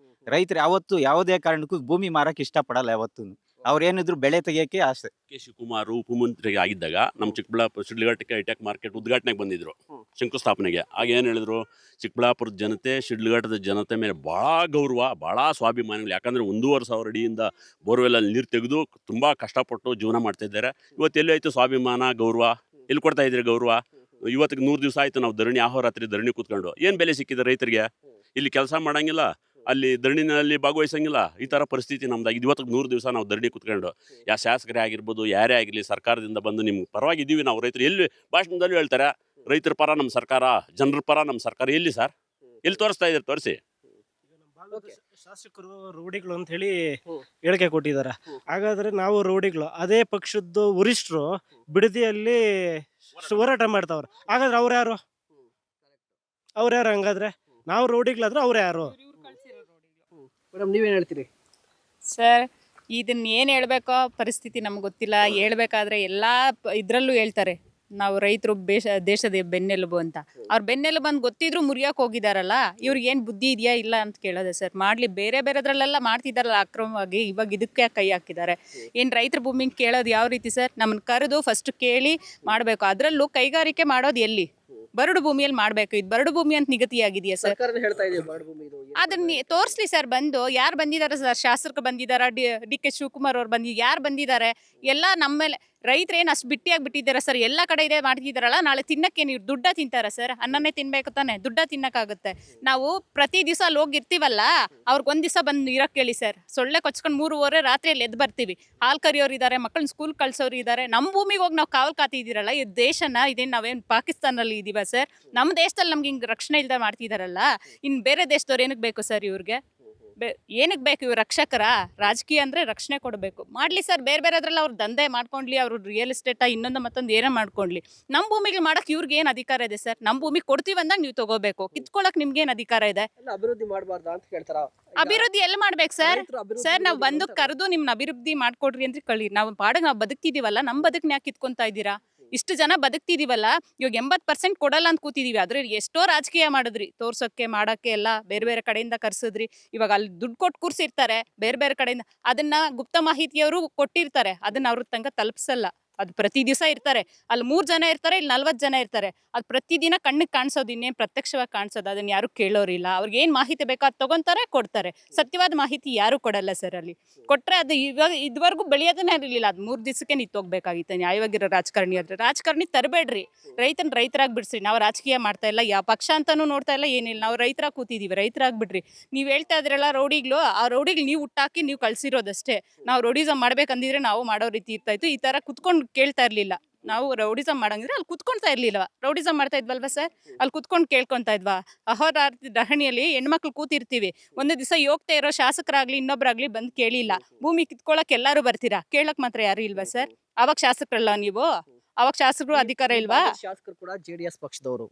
[SPEAKER 6] ರೈತರು ಯಾವತ್ತೂ ಯಾವುದೇ ಕಾರಣಕ್ಕೂ ಭೂಮಿ ಮಾರಕ್ಕೆ ಇಷ್ಟಪಡಲ್ಲ. ಯಾವತ್ತೂ ಅವ್ರೇನಿದ್ರು ಬೆಳೆ ತೆಗಿಯೋಕ್ಕೆ ಆಸೆ.
[SPEAKER 1] ಶಿವಕುಮಾರ್ ಉಪಮಂತ್ರಿ ಆಗಿದ್ದಾಗ ನಮ್ಮ ಚಿಕ್ಕಬಳ್ಳಾಪುರ ಶಿಡ್ಲಘಟ್ಟಕ್ಕೆ ಹೈಟೆಕ್ ಮಾರ್ಕೆಟ್ ಉದ್ಘಾಟನೆಗೆ ಬಂದಿದ್ರು, ಶಂಕುಸ್ಥಾಪನೆಗೆ. ಆಗ ಏನು ಹೇಳಿದ್ರು, ಚಿಕ್ಕಬಳ್ಳಾಪುರದ ಜನತೆ ಶಿಡ್ಲಘಟ್ಟದ ಜನತೆ ಮೇಲೆ ಭಾಳ ಗೌರವ, ಭಾಳ ಸ್ವಾಭಿಮಾನಿಗಳು. ಯಾಕಂದರೆ 1,500 ಅಡಿಯಿಂದ ಬೋರ್ವೆಲ್ಲಲ್ಲಿ ನೀರು ತೆಗೆದು ತುಂಬ ಕಷ್ಟಪಟ್ಟು ಜೀವನ ಮಾಡ್ತಾಯಿದ್ದಾರೆ. ಇವತ್ತು ಎಲ್ಲಿ ಆಯಿತು ಸ್ವಾಭಿಮಾನ, ಗೌರವ? ಎಲ್ಲಿ ಕೊಡ್ತಾ ಇದ್ದೀರಿ ಗೌರವ? ಇವತ್ತಿಗೆ 100 ದಿವಸ ಆಯಿತು ನಾವು ಧರಣಿ, ಅಹೋರಾತ್ರಿ ಧರಣಿ ಕೂತ್ಕೊಂಡು. ಏನು ಬೆಲೆ ಸಿಕ್ಕಿದೆ ರೈತರಿಗೆ? ಇಲ್ಲಿ ಕೆಲಸ ಮಾಡೋಂಗಿಲ್ಲ, ಅಲ್ಲಿ ಧರಣಿನಲ್ಲಿ ಭಾಗವಹಿಸಂಗಿಲ್ಲ. ಈ ಥರ ಪರಿಸ್ಥಿತಿ ನಮ್ದಾಗಿದೆ. ಇವತ್ತಿಗೆ 100 ದಿವಸ ನಾವು ಧರಣಿ ಕೂತ್ಕೊಂಡು, ಯಾವ ಶಾಸಕರೇ ಆಗಿರ್ಬೋದು, ಯಾರೇ ಆಗಿರಲಿ, ಸರ್ಕಾರದಿಂದ ಬಂದು ನಿಮ್ಗೆ ಪರವಾಗಿದ್ದೀವಿ ನಾವು ರೈತರು. ಎಲ್ಲಿ ಭಾಷಣದಲ್ಲೂ ಹೇಳ್ತಾರೆ ರೈತರ ಪರ ನಮ್ಮ ಸರ್ಕಾರ, ಜನರ ಪರ ನಮ್ಮ ಸರ್ಕಾರ. ಎಲ್ಲಿ ಸರ್? ಎಲ್ಲಿ ತೋರಿಸ್ತಾ ಇದ್ದಾರೆ? ತೋರಿಸಿ.
[SPEAKER 3] ಶಾಸಕರು ರೌಡಿಗಳು ಅಂತ ಹೇಳಿ ಹೇಳಿಕೆ ಕೊಟ್ಟಿದ್ದಾರೆ. ಹಾಗಾದ್ರೆ ನಾವು ರೌಡಿಗಳು, ಅದೇ ಪಕ್ಷದ ವರಿಷ್ಠರು ಬಿಡದಿಯಲ್ಲಿ ಹೋರಾಟ ಮಾಡ್ತಾವ್ರೆ. ಹಾಗಾದ್ರೆ ಅವ್ರು ಯಾರು ಹಂಗಾದ್ರೆ? ನಾವು ರೌಡಿಗಳಾದ್ರೆ ಅವ್ರು ಯಾರು?
[SPEAKER 5] ಮೇಡಮ್ ನೀವೇನು ಹೇಳ್ತೀರಿ?
[SPEAKER 2] ಸರ್ ಇದನ್ನ ಏನು ಹೇಳ್ಬೇಕೋ ಪರಿಸ್ಥಿತಿ ನಮ್ಗೆ ಗೊತ್ತಿಲ್ಲ. ಹೇಳ್ಬೇಕಾದ್ರೆ ಎಲ್ಲ ಇದರಲ್ಲೂ ಹೇಳ್ತಾರೆ ನಾವು ರೈತರು ದೇಶದ ಬೆನ್ನೆಲುಬು ಅಂತ. ಅವ್ರ ಬೆನ್ನೆಲುಬು ಅಂತ ಗೊತ್ತಿದ್ರು ಮುರಿಯೋಕೆ ಹೋಗಿದಾರಲ್ಲ. ಇವ್ರಿಗೆ ಏನು ಬುದ್ಧಿ ಇದೆಯಾ ಇಲ್ಲ ಅಂತ ಕೇಳೋದೆ ಸರ್. ಮಾಡಲಿ, ಬೇರೆದ್ರಲ್ಲೆಲ್ಲ ಮಾಡ್ತಿದ್ದಾರಲ್ಲ ಅಕ್ರಮವಾಗಿ, ಇವಾಗ ಇದಕ್ಕೆ ಕೈ ಹಾಕಿದ್ದಾರೆ. ಏನು ರೈತರ ಭೂಮಿಗೆ ಕೇಳೋದು ಯಾವ ರೀತಿ ಸರ್? ನಮ್ಮನ್ನು ಕರೆದು ಫಸ್ಟ್ ಕೇಳಿ ಮಾಡಬೇಕು. ಅದರಲ್ಲೂ ಕೈಗಾರಿಕೆ ಮಾಡೋದು ಎಲ್ಲಿ? ಬರಡು ಭೂಮಿಯಲ್ಲಿ ಮಾಡಬೇಕು. ಇದು ಬರಡು ಭೂಮಿ ಅಂತ ನಿಗದಿಯಾಗಿದೆಯಾ ಸರ್? ಅದನ್ನ ತೋರಿಸ್ಲಿ ಸರ್. ಬಂದು ಯಾರು ಬಂದಿದ್ದಾರೆ ಸರ್? ಶಾಸಕರು ಬಂದಿದ್ದಾರೆ, ಡಿ.ಕೆ. ಶಿವಕುಮಾರ್ ಅವ್ರು ಯಾರು ಬಂದಿದ್ದಾರೆ? ಎಲ್ಲ ನಮ್ಮ ಮೇಲೆ ರೈತರೇನು ಅಷ್ಟು ಬಿಟ್ಟಿಯಾಗಿ ಬಿಟ್ಟಿದ್ದಾರೆ ಸರ್. ಎಲ್ಲ ಕಡೆ ಇದೆ ಮಾಡ್ತಿದ್ದಾರಲ್ಲ, ನಾಳೆ ತಿನ್ನಕ್ಕೆ ನೀವು ದುಡ್ಡ ತಿಂತಾರ ಸರ್? ಅನ್ನನೇ ತಿನ್ಬೇಕು ತಾನೆ, ದುಡ್ಡ ತಿನ್ನಕ್ಕಾಗುತ್ತೆ? ನಾವು ಪ್ರತಿ ದಿವಸ ಅಲ್ಲಿ ಹೋಗಿರ್ತೀವಲ್ಲ, ಅವ್ರಿಗೆ 1 ದಿವಸ ಬಂದು ಇರೋಕ್ಕೆ ಹೇಳಿ ಸರ್. ಸೊಳ್ಳೆ ಕೊಚ್ಕೊಂಡು 3:30 ರಾತ್ರಿಯಲ್ಲಿ ಎದ್ದು ಬರ್ತೀವಿ. ಹಾಲು ಕರಿಯೋರು ಇದ್ದಾರೆ, ಮಕ್ಕಳನ್ನ ಸ್ಕೂಲ್ ಕಳ್ಸೋರು ಇದ್ದಾರೆ. ನಮ್ಮ ಭೂಮಿಗೆ ಹೋಗಿ ನಾವು ಕಾವಲು ಕಾತಿದ್ದೀರಲ್ಲ. ಈ ದೇಶನ ಇದೇನು ನಾವೇನು ಪಾಕಿಸ್ತಾನಲ್ಲಿ ಇದ್ದೀವ ಸರ್? ನಮ್ಮ ದೇಶದಲ್ಲಿ ನಮ್ಗೆ ಹಿಂಗೆ ರಕ್ಷಣೆ ಇಲ್ಲದೆ ಮಾಡ್ತಿದ್ದಾರಲ್ಲ. ಇನ್ನು ಬೇರೆ ದೇಶದವ್ರು ಏನಕ್ಕೆ ಬೇಕು ಸರ್ ಇವ್ರಿಗೆ? ಏನಕ್ಕೆ ಬೇಕು ಇವ್ರು? ರಕ್ಷಕರ? ರಾಜಕೀಯ ಅಂದರೆ ರಕ್ಷಣೆ ಕೊಡಬೇಕು. ಮಾಡಲಿ ಸರ್, ಬೇರೆದ್ರಲ್ಲಿ ಅವ್ರು ದಂಧೆ ಮಾಡ್ಕೊಂಡ್ಲಿ, ಅವರು ರಿಯಲ್ ಎಸ್ಟೇಟ ಇನ್ನೊಂದು ಮತ್ತೊಂದು ಏನೋ ಮಾಡ್ಕೊಂಡ್ಲಿ. ನಮ್ಮ ಭೂಮಿಗೆ ಮಾಡೋಕೆ ಇವ್ರಿಗೆ ಏನು ಅಧಿಕಾರ ಇದೆ ಸರ್? ನಮ್ಮ ಭೂಮಿ ಕೊಡ್ತೀವಿ ಅಂದಾಗ ನೀವು ತಗೋಬೇಕು. ಕಿತ್ಕೊಳ್ಳೋಕೆ ನಿಮ್ಗೆ ಏನು ಅಧಿಕಾರ ಇದೆ?
[SPEAKER 5] ಅಭಿವೃದ್ಧಿ ಮಾಡಬಾರ್ದು ಅಂತ ಹೇಳ್ತಾರ.
[SPEAKER 2] ಅಭಿವೃದ್ಧಿ ಎಲ್ಲಿ ಮಾಡ್ಬೇಕು ಸರ್? ಸರ್ ನಾವು ಬಂದು ಕರೆದು ನಿಮ್ನ ಅಭಿವೃದ್ಧಿ ಮಾಡ್ಕೊಡ್ರಿ ಅಂತ ಕಳಿ. ನಾವು ಪಾಡಿಗೆ ನಾವು ಬದುಕ್ತಿದೀವಲ್ಲ, ನಮ್ಮ ಬದುಕನ್ನ ಯಾಕೆ ಕಿತ್ಕೊಂತಾ ಇದ್ದೀರಾ? ಇಷ್ಟು ಜನ ಬದುಕ್ತಿದೀವಲ್ಲ, ಇವಾಗ 80% ಕೊಡಲ್ಲ ಅಂತ ಕೂತಿದೀವಿ. ಆದ್ರೆ ಎಷ್ಟೋ ರಾಜಕೀಯ ಮಾಡಿದ್ರಿ, ತೋರ್ಸೋಕ್ಕೆ ಮಾಡೋಕ್ಕೆ ಎಲ್ಲ ಬೇರೆ ಕಡೆಯಿಂದ ಕರ್ಸಿದ್ರಿ. ಇವಾಗ ಅಲ್ಲಿ ದುಡ್ಡು ಕೊಟ್ಟು ಕೂರ್ಸಿರ್ತಾರೆ ಬೇರೆ ಕಡೆಯಿಂದ. ಅದನ್ನ ಗುಪ್ತ ಮಾಹಿತಿಯವರು ಕೊಟ್ಟಿರ್ತಾರೆ, ಅದನ್ನ ಅವ್ರ ತನಕ ತಲುಪಿಸಲ್ಲ. ಅದು ಪ್ರತಿ ದಿವಸ ಇರ್ತಾರೆ. ಅಲ್ಲಿ 3 ಜನ ಇರ್ತಾರೆ, ಇಲ್ಲಿ 40 ಜನ ಇರ್ತಾರೆ. ಅದು ಪ್ರತಿದಿನ ಕಣ್ಣಿಗೆ ಕಾಣಿಸೋದು, ಇನ್ನೇನು ಪ್ರತ್ಯಕ್ಷವಾಗಿ ಕಾಣಿಸೋದು. ಅದನ್ನ ಯಾರು ಕೇಳೋರಿಲ್ಲ. ಅವ್ರಿಗೆ ಏನು ಮಾಹಿತಿ ಬೇಕೋ ಅದು ತಗೊಂತಾರೆ, ಕೊಡ್ತಾರೆ. ಸತ್ಯವಾದ ಮಾಹಿತಿ ಯಾರು ಕೊಡಲ್ಲ ಸರ್ ಅಲ್ಲಿ. ಕೊಟ್ಟರೆ ಅದು ಇವಾಗ ಇದುವರೆಗೂ ಬೆಳೆಯೋದನ್ನೇ ಇರಲಿಲ್ಲ. ಅದು 3 ದಿವಸಕ್ಕೆ ನಿಂತೋಗ್ಬೇಕಾಗಿತ್ತು ನ್ಯಾಯವಾಗಿರೋ ರಾಜಕಾರಣಿ ಆದರೆ. ರಾಜಕಾರಣಿ ತರಬೇಡ್ರಿ, ರೈತರಾಗಿ ಬಿಡಿಸ್ರಿ. ನಾವು ರಾಜಕೀಯ ಮಾಡ್ತಾ ಇಲ್ಲ, ಯಾವ ಪಕ್ಷ ಅಂತಲೂ ನೋಡ್ತಾ ಇಲ್ಲ, ಏನಿಲ್ಲ. ನಾವು ರೈತರಾಗಿ ಕೂತಿದ್ದೀವಿ, ರೈತರಾಗಿ ಬಿಡ್ರಿ. ನೀವು ಹೇಳ್ತಾ ಇದ್ರಲ್ಲ ರೌಡಿಗಳು, ಆ ರೌಡಿಗಳು ನೀವು ಹುಟ್ಟಾಕಿ ನೀವು ಕಳ್ಸಿರೋದಷ್ಟೇ. ನಾವು ರೌಡಿಸಮ್ ಮಾಡ್ಬೇಕಂದಿದ್ರೆ ನಾವು ಮಾಡೋ ರೀತಿ ಇರ್ತಾ ಇತ್ತು. ಈ ಥರ ಕುತ್ಕೊಂಡು ಕೇಳ್ತಾ ಇರಲಿಲ್ಲ. ನಾವು ರೌಡಿಸಮ್ ಮಾಡಂಗಿದ್ರೆ ಅಲ್ಲಿ ಕುತ್ಕೊಳ್ತಾ ಇರ್ಲಿಲ್ವಾ? ರೌಡಿಸಮ್ ಮಾಡ್ತಾ ಇದ್ವಲ್ವಾ ಸರ್? ಅಲ್ಲಿ ಕುತ್ಕೊಂಡು ಕೇಳ್ಕೊತಾ ಇದ್ವಾ? ಅಹೋರಾತ್ರಿ ಧರಣಿಯಲ್ಲಿ ಹೆಣ್ಮಕ್ಳು ಕೂತಿರ್ತೀವಿ. ಒಂದು ದಿವಸ ಹೋಗ್ತಾ ಇರೋ ಶಾಸಕರಾಗ್ಲಿ ಇನ್ನೊಬ್ರಾಗ್ಲಿ ಬಂದು ಕೇಳಿಲ್ಲ. ಭೂಮಿ ಕಿತ್ಕೊಳಕ್ ಎಲ್ಲರೂ ಬರ್ತೀರಾ, ಕೇಳಕ್ ಮಾತ್ರ ಯಾರು ಇಲ್ವಾ ಸರ್? ಅವಾಗ ಶಾಸಕರಲ್ಲ ನೀವು? ಅವಾಗ ಶಾಸಕರು ಅಧಿಕಾರ ಇಲ್ವಾ?
[SPEAKER 5] ಶಾಸಕರು ಕೂಡ ಜೆಡಿಎಸ್ ಪಕ್ಷದವರು.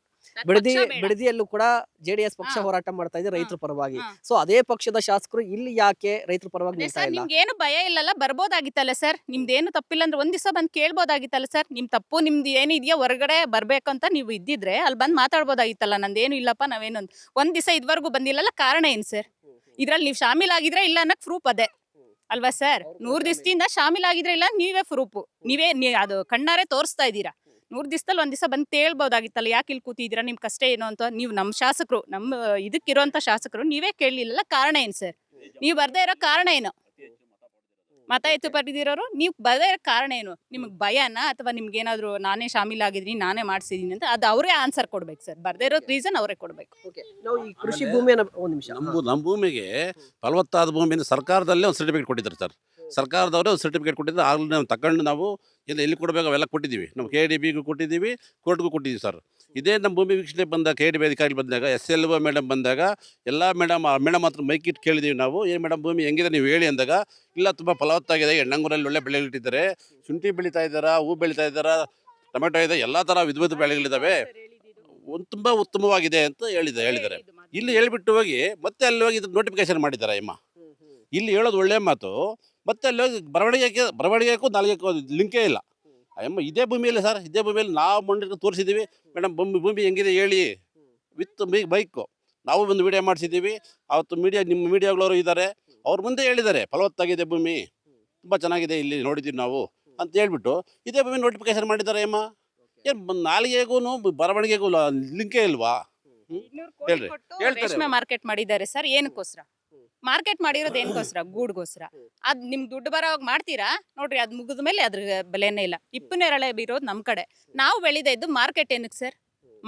[SPEAKER 5] ಬಿಡದಿಯಲ್ಲೂ ಕೂಡ ಜೆಡಿಎಸ್ ಪಕ್ಷ ಹೋರಾಟ ಮಾಡ್ತಾ ಇದೆ ರೈತರ ಪರವಾಗಿ. ಸೊ ಅದೇ ಪಕ್ಷದ ಶಾಸಕರು ಇಲ್ಲಿ ಯಾಕೆ ರೈತರ ಪರವಾಗಿ ನಿಲ್ತಾ ಇಲ್ಲ?
[SPEAKER 2] ನಿಮ್ಗೆ ಏನು ಭಯ ಇಲ್ಲಲ್ಲ, ಬರ್ಬೋದಾಗಿತ್ತಲ್ಲ ಸರ್. ನಿಮ್ದೇನು ತಪ್ಪಿಲ್ಲ ಅಂದ್ರೆ ಒಂದ್ ದಿವಸ ಬಂದು ಕೇಳ್ಬೋದಾಗಿತ್ತಲ್ಲ ಸರ್. ನಿಮ್ ತಪ್ಪು ನಿಮ್ದು ಏನಿದೆಯೋ ಹೊರಗಡೆ ಬರ್ಬೇಕಂತ ನೀವು ಇದ್ದಿದ್ರೆ ಅಲ್ಲಿ ಬಂದು ಮಾತಾಡ್ಬೋದಾಗಿತ್ತಲ್ಲ. ನಂದೇನು ಇಲ್ಲಪ್ಪ, ನಾವೇನು ಒಂದ್ ದಿವಸ ಇದ್ವರೆಗೂ ಬಂದಿಲ್ಲಲ್ಲ, ಕಾರಣ ಏನ್ ಸರ್? ಇದ್ರಲ್ಲಿ ನೀವು ಶಾಮೀಲಾಗಿದ್ರೆ ಇಲ್ಲ ಅನ್ನಕ್ ಪ್ರೂಫ್ ಅದೇ ಅಲ್ವಾ ಸರ್? 100 ದಿವಸದಿಂದ ಶಾಮೀಲಾಗಿದ್ರೆ ಇಲ್ಲ ನೀವೇ ಪ್ರೂಫ್. ಅದು ಕಣ್ಣಾರೆ ತೋರಿಸ್ತಾ ಇದ್ದೀರಾ. 100 ದಿವಸದಲ್ಲಿ ಒಂದ್ ದಿವಸ ಬಂದು ಕೇಳ್ಬೋದಾಗಿತ್ತಲ್ಲ, ಯಾಕೆ ಇಲ್ಲಿ ಕೂತಿದ್ದೀರಾ, ನಿಮ್ ಕಷ್ಟ ಏನು ಅಂತ. ನೀವು ನಮ್ಮ ಶಾಸಕರು, ನಮ್ಮ ಇದಕ್ಕಿರುವಂತ ಶಾಸಕರು ನೀವೇ ಕೇಳಲಿಲ್ಲ, ಕಾರಣ ಏನು ಸರ್? ನೀವು ಬರ್ದೇ ಇರೋ ಕಾರಣ ಏನು? ಮತ ಎತ್ತು ಪಡೆದಿರೋರು ನೀವು ಬರ್ದೇ ಇರೋ ಕಾರಣ ಏನು? ನಿಮಗೆ ಭಯನಾ ಅಥವಾ ನಿಮ್ಗೇನಾದ್ರು ನಾನೇ ಶಾಮೀಲಾಗಿದ್ದೀನಿ, ನಾನೇ ಮಾಡಿಸಿದೀನಿ ಅಂತ ಅದು ಅವರೇ ಆನ್ಸರ್ ಕೊಡ್ಬೇಕು ಸರ್. ಬರ್ದೇ ಇರೋ ರೀಸನ್ ಅವರೇ ಕೊಡ್ಬೇಕು.
[SPEAKER 5] ನಾವು ಈ ಕೃಷಿ ಭೂಮಿಯನ್ನು ಒಂದು ನಿಮಿಷ,
[SPEAKER 4] ನಮ್ಮ ಭೂಮಿಗೆ ಫಲವತ್ತಾದ ಭೂಮಿಯನ್ನು ಸರ್ಕಾರದಲ್ಲೇ ಒಂದು ಸರ್ಟಿಫಿಕೇಟ್ ಕೊಟ್ಟಿದ್ದಾರೆ ಸರ್. ಸರ್ಕಾರದವರೇ ಒಂದು ಸರ್ಟಿಫಿಕೇಟ್ ಕೊಟ್ಟಿದ್ದಾರೆ. ಆಗಲೇ ನಾವು ತಗೊಂಡು ನಾವು ಎಲ್ಲಿ ಕೊಡಬೇಕು ಅವೆಲ್ಲ ಕೊಟ್ಟಿದ್ದೀವಿ. ನಾವು KDBಗೂ ಕೊಟ್ಟಿದ್ದೀವಿ, ಕೋರ್ಟ್ಗೂ ಕೊಟ್ಟಿದ್ದೀವಿ ಸರ್. ಇದೇ ನಮ್ಮ ಭೂಮಿ ವೀಕ್ಷಣೆ ಬಂದಾಗ KDB ಅಧಿಕಾರಿ ಬಂದಾಗ SLO ಮೇಡಮ್ ಬಂದಾಗ ಎಲ್ಲ ಮೇಡಮ್ ಹತ್ರ ಮೈಕಿಟ್ಟು ಕೇಳಿದ್ದೀವಿ ನಾವು, ಏನು ಮೇಡಮ್ ಭೂಮಿ ಹೆಂಗಿದೆ ನೀವು ಹೇಳಿ ಅಂದಾಗ, ಇಲ್ಲ ತುಂಬ ಫಲವತ್ತಾಗಿದೆ, ಎಣ್ಣಂಗೂರಲ್ಲಿ ಒಳ್ಳೆ ಬೆಳೆಗಳಿಟ್ಟಿದ್ದಾರೆ, ಶುಂಠಿ ಬೆಳೀತಾ ಇದ್ದಾರಾ, ಹೂ ಬೆಳೀತಾ ಇದ್ದಾರಾ, ಟೊಮೆಟೊ ಇದೆ, ಎಲ್ಲ ಥರ ವಿಧ ಬೆಳೆಗಳಿದ್ದಾವೆ, ಒಂದು ತುಂಬ ಉತ್ತಮವಾಗಿದೆ ಅಂತ ಹೇಳಿದ್ದಾರೆ. ಇಲ್ಲಿ ಹೇಳಿಬಿಟ್ಟು ಹೋಗಿ ಮತ್ತೆ ಅಲ್ಲಿ ಹೋಗಿ ಇದು ನೋಟಿಫಿಕೇಶನ್ ಮಾಡಿದ್ದಾರೆ ಅಮ್ಮ. ಇಲ್ಲಿ ಹೇಳೋದು ಒಳ್ಳೆಯ ಮಾತು, ಮತ್ತೆ ಅಲ್ಲಿ ಹೋಗಿ ಬರವಣಿಗೆಗೂ ನಾಲ್ಗೆಗೂ ಲಿಂಕೇ ಇಲ್ಲ. ಅಮ್ಮ ಇದೇ ಭೂಮಿಯಲ್ಲಿ ಸರ್, ಇದೇ ಭೂಮಿಯಲ್ಲಿ ನಾವು ಮಣ್ಣಿಗೆ ತೋರಿಸಿದ್ದೀವಿ ಮೇಡಮ್, ಭೂಮಿ ಹೆಂಗಿದೆ ಹೇಳಿ ವಿತ್ ಬೈಕು. ನಾವು ಒಂದು ವಿಡಿಯೋ ಮಾಡಿಸಿದ್ದೀವಿ. ಅವತ್ತು ನಿಮ್ಮ ಮೀಡಿಯಾಗಳವರು ಇದ್ದಾರೆ, ಅವ್ರ ಮುಂದೆ ಹೇಳಿದ್ದಾರೆ ಫಲವತ್ತಾಗಿದೆ ಭೂಮಿ, ತುಂಬ ಚೆನ್ನಾಗಿದೆ, ಇಲ್ಲಿ ನೋಡಿದ್ದೀವಿ ನಾವು ಅಂತ ಹೇಳ್ಬಿಟ್ಟು ಇದೇ ಭೂಮಿ ನೋಟಿಫಿಕೇಶನ್ ಮಾಡಿದ್ದಾರೆ ಅಮ್ಮ. ಏನು ನಾಲಿಗೆಗೂ ಬರವಣಿಗೆಗೂ ಲಿಂಕೇ ಇಲ್ವಾ? ಹೇಳ್ರಿ.
[SPEAKER 2] ರೇಷ್ಮೆ ಮಾರ್ಕೆಟ್ ಮಾಡಿದ್ದಾರೆ ಸರ್. ಏನಕ್ಕೋಸ್ಕರ ಮಾರ್ಕೆಟ್ ಮಾಡಿರೋದು? ಏನಕ್ಕೋಸ್ಕರ? ಗೂಡ್ಗೋಸ್ಕರ. ಅದ್ ನಿಮ್ಗೆ ದುಡ್ಡು ಬರೋವಾಗ ಮಾಡ್ತೀರಾ ನೋಡ್ರಿ, ಅದ್ ಮುಗಿದ ಮೇಲೆ ಅದ್ರ ಬೆಲೆನೇ ಇಲ್ಲ. ಇಪ್ಪನೇರಳೆ ಇರೋದು ನಮ್ ಕಡೆ, ನಾವು ಬೆಳೆದ ಇದ್ದು ಮಾರ್ಕೆಟ್ ಏನಕ್ಕೆ ಸರ್?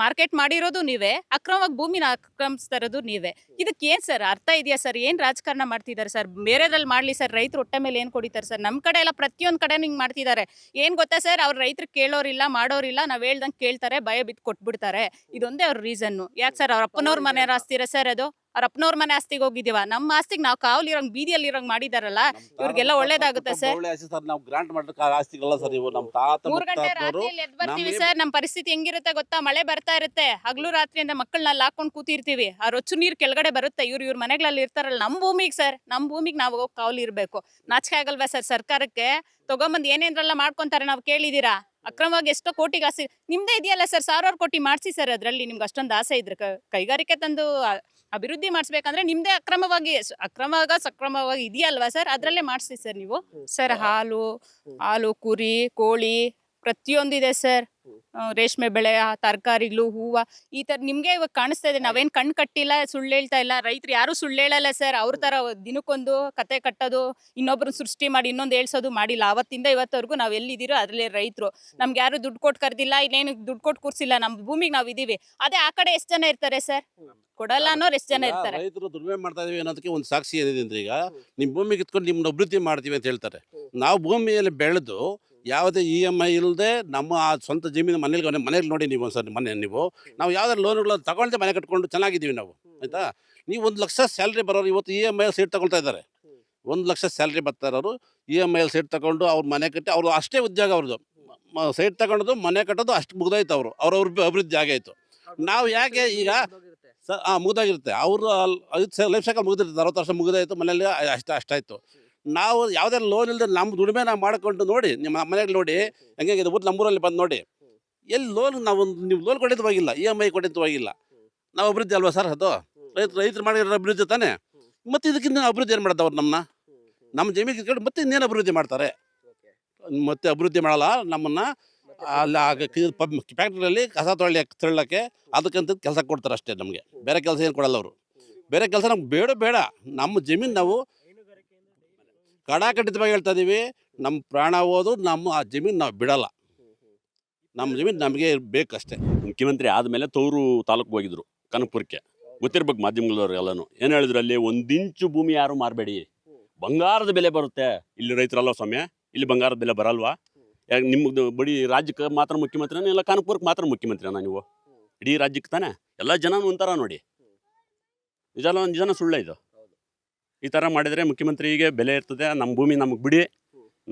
[SPEAKER 2] ಮಾರ್ಕೆಟ್ ಮಾಡಿರೋದು ನೀವೇ, ಅಕ್ರಮವಾಗಿ ಭೂಮಿನ ಆಕ್ರಮಿಸ್ತಾ ಇರೋದು ನೀವೇ. ಇದಕ್ಕೆ ಏನ್ ಸರ್ ಅರ್ಥ ಇದೆಯಾ ಸರ್? ಏನ್ ರಾಜಕಾರಣ ಮಾಡ್ತಿದ್ದಾರೆ ಸರ್? ಬೇರೆದ್ರಲ್ಲಿ ಮಾಡ್ಲಿ ಸರ್, ರೈತರು ಹೊಟ್ಟೆ ಮೇಲೆ ಏನ್ ಕೊಡಿತಾರೆ ಸರ್? ನಮ್ ಕಡೆ ಎಲ್ಲ ಪ್ರತಿಯೊಂದ್ ಕಡೆ ಹಿಂಗ್ ಮಾಡ್ತಿದ್ದಾರೆ. ಏನ್ ಗೊತ್ತಾ ಸರ್, ಅವ್ರ ರೈತರು ಕೇಳೋರಿಲ್ಲ, ಮಾಡೋರಿಲ್ಲ, ನಾವ್ ಹೇಳ್ದಂಗೆ ಕೇಳ್ತಾರೆ, ಭಯ ಬಿದ್ದು ಕೊಟ್ಬಿಡ್ತಾರೆ. ಇದೊಂದೇ ಅವ್ರ ರೀಸನ್ನು. ಯಾಕೆ ಸರ್? ಅವ್ರ ಅಪ್ಪನವ್ರ ಮನೆ ಆಸ್ತಿರ ಸರ್ ಅದು? ಅವ್ರ ಅಪ್ಪನವ್ರ ಮನೆ ಆಸ್ತಿಗೆ ಹೋಗಿದೀವ? ನಮ್ಮ ಆಸ್ತಿಗೆ ನಾವು ಕಾವಲಿರಂಗ್ ಬೀದಿಯಲ್ಲಿ ಇರಂಗ್ ಮಾಡಿದಾರಲ್ಲ, ಇವ್ರಿಗೆಲ್ಲ ಒಳ್ಳೇದಾಗುತ್ತೆ ಸರ್?
[SPEAKER 4] ನಾವು ಗ್ರಾಂಟ್ ಮಾಡಿದ ಆಸ್ತಿಗಳಲ್ಲ ಸರ್ ಇವು. ನಮ್ಮ ತಾತ
[SPEAKER 2] 3 ಗಂಟೆ ರಾತ್ರಿಯಲ್ಲಿ ಎದ್ದು ಬರ್ತೀವಿ ಸರ್. ನಮ್ ಪರಿಸ್ಥಿತಿ ಹೆಂಗಿರುತ್ತೆ ಗೊತ್ತಾ? ಮಳೆ ಬರ್ತಾ ಇರುತ್ತೆ, ಹಗಲು ರಾತ್ರಿಯಿಂದ ಮಕ್ಕಳನ್ನ ಹಾಕೊಂಡ್ ಕೂತಿರ್ತೀವಿ. ಆ ರೊಚ್ಚು ನೀರ್ ಕೆಳಗಡೆ ಬರುತ್ತೆ, ಇವ್ರ ಮನೆಗಳಲ್ಲಿ ಇರ್ತಾರಲ್ಲ. ನಮ್ ಭೂಮಿಗೆ ಸರ್, ನಮ್ ಭೂಮಿಗೆ ನಾವು ಹೋಗಿ ಕಾವಲಿ ಇರ್ಬೇಕು. ನಾಚಿಕೆ ಆಗಲ್ವಾ ಸರ್ ಸರ್ಕಾರಕ್ಕೆ? ತಗೊಂಬಂದ್ ಏನೇನ್ರೆಲ್ಲ ಮಾಡ್ಕೊಂತಾರೆ, ನಾವು ಕೇಳಿದೀರಾ? ಅಕ್ರಮವಾಗಿ ಎಷ್ಟೋ ಕೋಟಿಗೆ ಆಸೆ ನಿಮ್ದೇ ಇದೆಯಲ್ಲ ಸರ್, 1000 ಕೋಟಿ ಮಾಡಿಸಿ ಸರ್. ಅದ್ರಲ್ಲಿ ನಿಮ್ಗೆ ಅಷ್ಟೊಂದು ಆಸೆ ಇದ್ರೆ ಕೈಗಾರಿಕೆ ತಂದು ಅಭಿವೃದ್ಧಿ ಮಾಡಿಸ್ಬೇಕಂದ್ರೆ ನಿಮ್ದೇ ಸಕ್ರಮವಾಗಿ ಇದೆಯಲ್ವಾ ಸರ್? ಅದ್ರಲ್ಲೇ ಮಾಡಿಸಿ ಸರ್ ನೀವು. ಸರ್ ಹಾಲು, ಕುರಿ, ಕೋಳಿ ಪ್ರತಿಯೊಂದಿದೆ ಸರ್. ರೇಷ್ಮೆ ಬೆಳೆ, ತರಕಾರಿಗಳು, ಹೂವು, ಈ ತರ ನಿಮ್ಗೆ ಇವಾಗ ಕಾಣಿಸ್ತಾ ಇದೆ. ನಾವೇನ್ ಕಣ್ ಕಟ್ಟಿಲ್ಲ, ಸುಳ್ಳು ಹೇಳ್ತಾ ಇಲ್ಲ. ರೈತರು ಯಾರು ಸುಳ್ಳು ಹೇಳಲ್ಲ ಸರ್. ಅವ್ರ ತರ ದಿನಕ್ಕೊಂದು ಕತೆ ಕಟ್ಟೋದು, ಇನ್ನೊಬ್ರು ಸೃಷ್ಟಿ ಮಾಡಿ ಇನ್ನೊಂದು ಹೇಳ್ಸೋದು ಮಾಡಿಲ್ಲ. ಅವತ್ತಿಂದ ಇವತ್ತವರೆಗೂ ನಾವ್ ಎಲ್ಲಿದ್ದೀರೋ ಅದ್ರಲ್ಲೇ ರೈತರು. ನಮ್ಗೆ ಯಾರು ದುಡ್ಡು ಕೊಟ್ಟು ಕರ್ದಿಲ್ಲ, ಇನ್ನೇನು ದುಡ್ಡು ಕೊಟ್ಟು ಕೂರ್ಸಿಲ್ಲ. ನಮ್ ಭೂಮಿಗೆ ನಾವ್ ಇದೀವಿ. ಅದೇ ಆ ಕಡೆ ಎಷ್ಟು ಜನ ಇರ್ತಾರೆ ಸರ್? ಕೊಡಲ್ಲ ಅನ್ನೋರು ಎಷ್ಟು ಜನ ಇರ್ತಾರೆ?
[SPEAKER 4] ರೈತರು ದುಡಿಮೆ ಮಾಡ್ತಾ ಇದೀವಿ ಅನ್ನೋದಕ್ಕೆ ಒಂದು ಸಾಕ್ಷಿ ಏನಿದೆ ಅಂದ್ರೆ, ಈಗ ನಿಮ್ಮ ಭೂಮಿ ಕಿತ್ಕೊಂಡು ನಿಮ್ಮನ್ನ ಅಭಿವೃದ್ಧಿ ಮಾಡ್ತೀವಿ ಅಂತ ಹೇಳ್ತಾರೆ. ನಾವು ಭೂಮಿಯಲ್ಲಿ ಬೆಳೆದು ಯಾವುದೇ EMI ಇಲ್ಲದೆ ನಮ್ಮ ಆ ಸ್ವಂತ ಜಮೀನು ಮನೇಲಿ ನೋಡಿ ನೀವು ಒಂದ್ಸರಿ ನೀವು ನಾವು ಯಾವ್ದಾರು ಲೋನ್ಗಳನ್ನು ತಗೊಳ್ತೆ ಮನೆ ಕಟ್ಕೊಂಡು ಚೆನ್ನಾಗಿದ್ದೀವಿ ನಾವು, ಆಯಿತಾ? ನೀವು 1 ಲಕ್ಷ ಸ್ಯಾಲ್ರಿ ಬರೋರು ಇವತ್ತು EMI ಸೀಟ್ ತಗೊಳ್ತಾ ಇದ್ದಾರೆ. 1 ಲಕ್ಷ ಸ್ಯಾಲ್ರಿ ಬರ್ತಾ ಇರೋರು EMI ಸೀಟ್ ತಗೊಂಡು ಅವ್ರು ಮನೆ ಕಟ್ಟಿ, ಅವರು ಅಷ್ಟೇ ಉದ್ಯೋಗ ಅವ್ರದ್ದು. ಸೈಟ್ ತಗೊಂಡು ಮನೆ ಕಟ್ಟೋದು ಅಷ್ಟು ಮುಗ್ದಾಯ್ತು, ಅವ್ರ ಅಭಿವೃದ್ಧಿ ಆಗೈತು. ನಾವು ಯಾಕೆ ಈಗ ಮುಗ್ದಾಗಿರುತ್ತೆ, ಅವರು ಲೈಫ್ ಸೈಕಲ್ ಮುಗಿದಿರುತ್ತೆ, 60 ವರ್ಷ ಮುಗಿದಾಯ್ತು, ಮನೇಲಿ ಅಷ್ಟಾಯ್ತು. ನಾವು ಯಾವುದೇ ಲೋನ್ ಇಲ್ಲದೆ ನಮ್ಮ ದುಡಿಮೆ ನಾವು ಮಾಡಿಕೊಂಡು ನೋಡಿ, ನಿಮ್ಮ ಮನೆಗೆ ನೋಡಿ ಹೆಂಗಿದೆ ನಮ್ಮೂರಲ್ಲಿ ಬಂದು ನೋಡಿ. ಎಲ್ಲಿ ಲೋನ್ ನೀವು ಲೋನ್ ಕೊಟ್ಟಿದ್ದು ಹೋಗಿಲ್ಲ, EMI ಕೊಟ್ಟಿದ್ದು ಹೋಗಿಲ್ಲ. ನಾವು ಅಭಿವೃದ್ಧಿ ಅಲ್ವಾ ಸರ್ ಅದು? ರೈತರು ಮಾಡಿರೋ ಅಭಿವೃದ್ಧಿ ತಾನೇ. ಮತ್ತು ಇದಕ್ಕಿಂತ ಅಭಿವೃದ್ಧಿ ಏನು ಮಾಡೋದು ಅವ್ರು? ನಮ್ಮ ಜಮೀನು ಕಿತ್ಕೊಂಡು ಮತ್ತೆ ಇನ್ನೇನು ಅಭಿವೃದ್ಧಿ ಮಾಡ್ತಾರೆ? ಮತ್ತೆ ಅಭಿವೃದ್ಧಿ ಮಾಡಲ್ಲ ನಮ್ಮನ್ನು. ಅಲ್ಲಿ ಫ್ಯಾಕ್ಟ್ರಿಯಲ್ಲಿ ಕಸ ತಳ್ಳಕ್ಕೆ ಅದಕ್ಕಂತ ಕೆಲಸ ಕೊಡ್ತಾರೆ ಅಷ್ಟೇ. ನಮಗೆ ಬೇರೆ ಕೆಲಸ ಏನು ಕೊಡಲ್ಲ ಅವರು. ಬೇರೆ ಕೆಲಸ ನಮ್ಗೆ ಬೇಡ. ನಮ್ಮ ಜಮೀನು ನಾವು ಕಡಾಖಂಡಿತವಾಗಿ ಹೇಳ್ತಾ ಇದ್ದೀವಿ, ನಮ್ಮ ಪ್ರಾಣ ಹೋದು ನಮ್ಮ ಆ ಜಮೀನು ನಾವು ಬಿಡಲ್ಲ. ನಮ್ಮ ಜಮೀನು ನಮಗೆ ಬೇಕಷ್ಟೇ.
[SPEAKER 1] ಮುಖ್ಯಮಂತ್ರಿ ಆದಮೇಲೆ ತವರು ತಾಲೂಕಿಗೆ ಹೋಗಿದ್ರು, ಕನಕಪುರಕ್ಕೆ. ಗೊತ್ತಿರ್ಬೇಕು ಮಾಧ್ಯಮಗಳವ್ರಿಗೆಲ್ಲನೂ. ಏನು ಹೇಳಿದ್ರು ಅಲ್ಲಿ, 1 ಇಂಚು ಭೂಮಿ ಯಾರು ಮಾರಬೇಡಿ, ಬಂಗಾರದ ಬೆಲೆ ಬರುತ್ತೆ. ಇಲ್ಲಿ ರೈತರಲ್ಲ ಸ್ವಾಮಿ, ಇಲ್ಲಿ ಬಂಗಾರದ ಬೆಲೆ ಬರಲ್ವಾ? ಯಾಕೆ ನಿಮ್ಮದು ಬರೀ ರಾಜ್ಯಕ್ಕೆ ಮಾತ್ರ ಮುಖ್ಯಮಂತ್ರಿನ, ಇಲ್ಲ ಕನಕಪುರಕ್ಕೆ ಮಾತ್ರ ಮುಖ್ಯಮಂತ್ರಿನ ನೀವು? ಇಡೀ ರಾಜ್ಯಕ್ಕೆ ತಾನೆ? ಎಲ್ಲ ಜನನೂ ಒಂಥರ ನೋಡಿ, ನಿಜನ ಸುಳ್ಳ ಇದು. ಈ ಥರ ಮಾಡಿದರೆ ಮುಖ್ಯಮಂತ್ರಿಗೆ ಬೆಲೆ ಇರ್ತದೆ. ನಮ್ಮ ಭೂಮಿ ನಮಗೆ ಬಿಡಿ,